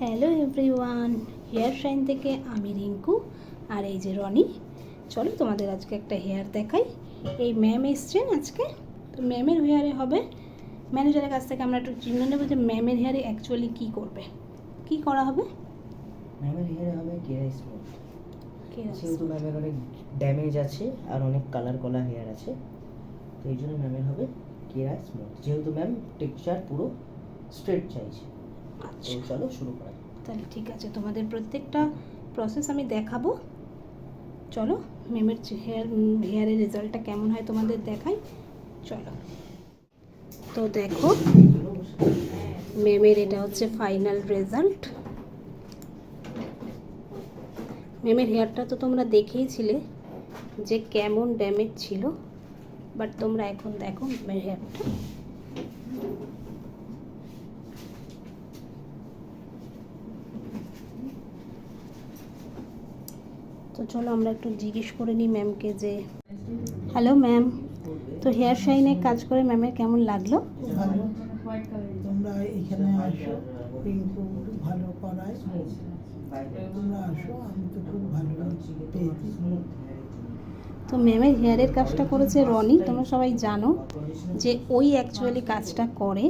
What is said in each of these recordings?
Hello everyone, hair shine থেকে আমি রিঙ্কু আর এই যে রনি। চলো তোমাদের আজকে একটা হেয়ার দেখাই। এই ম্যাম এসছেন আজকে, তো ম্যামের হেয়ারে হবে। ম্যানেজারের কাছ থেকে আমরা একটু চিহ্ন নেবো যে ম্যামের হেয়ারে অ্যাকচুয়ালি কী করবে, কী করা হবে। ম্যামের হেয়ারে হবে কেরাই স্মুথ। কেরাই যেহেতু ম্যামের অনেক ড্যামেজ আছে আর অনেক কালার কলা হেয়ার আছে, তো এই জন্য ম্যামের হবে কেরাই স্মুথ। যেহেতু ম্যাম টেক্সচার পুরো স্ট্রেট চাইছে, তো চলো শুরু করা যাক। তাহলে ঠিক আছে, তোমাদের প্রত্যেকটা প্রসেস আমি দেখাবো। চলো ম্যামের হেয়ারের রেজাল্টটা কেমন হয় তোমাদের দেখাই। চলো, তো দেখো ম্যামের এটা হচ্ছে ফাইনাল রেজাল্ট। ম্যামের হেয়ারটা তো তোমরা দেখেইছিলে যে কেমন ড্যামেজ ছিল, বাট তোমরা এখন দেখো ম্যামের হেয়ারটা। তো চলো আমরা একটু জিজ্ঞেস করে নিই ম্যামকে যে, হ্যালো ম্যাম, তো হেয়ার শাইনে কাজ করে ম্যামের কেমন লাগলো? ভালো। তোমরা এখানে আসো, রিঙ্কু ভালো করায়, তোমরা আসো, আমি তো খুব ভালো পেয়েছি। তো ম্যামের হেয়ারের কাজটা করেছে রনি, তোমরা সবাই জানো যে ওই অ্যাকচুয়ালি কাজটা করে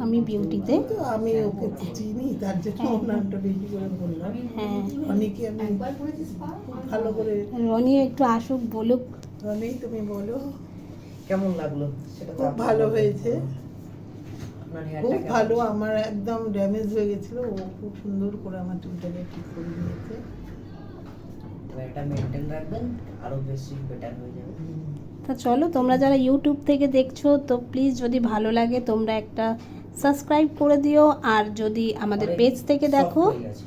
আমি বিউটিতে। তো আমি ওকে চিনি, তার জন্য ওর নামটা বেশি করে বললাম। হ্যাঁ, রনিকে আমি খুব ভালো করে। রনি একটু আসুক, বলুক। রনি তুমি বলো। কেমন লাগলো সেটা তো খুব আপনি ভালো বলবেন। হয়েছে, আপনার খুব হেয়ারটা কেমন? ভালো। আমার একদম ড্যামেজ হয়ে গেছিলো, ও খুব সুন্দর করে আমার চুলটাকে ঠিক করে দিয়েছে। এবার এটা মেনটেন রাখবেন, আরো বেশি বেটার হয়ে যাবে। তা চলো, তোমরা যারা ইউটিউব থেকে দেখছো তো প্লিজ যদি ভালো লাগে তোমরা একটা সাবস্ক্রাইব করে দিও, আর যদি আমাদের অনেক পেজ থেকে soft দেখো হয়ে গেছে।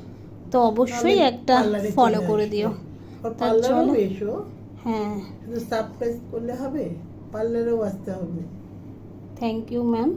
তো অবশ্যই তাহলে একটা পার্লারে ফলো চলে করে আসবে। দিও। আর তা পার্লারেও চলো। এসো, হ্যাঁ, শুধু সাবস্ক্রাইব করলে হবে, পার্লারেও আসতে হবে। Thank you ma'am.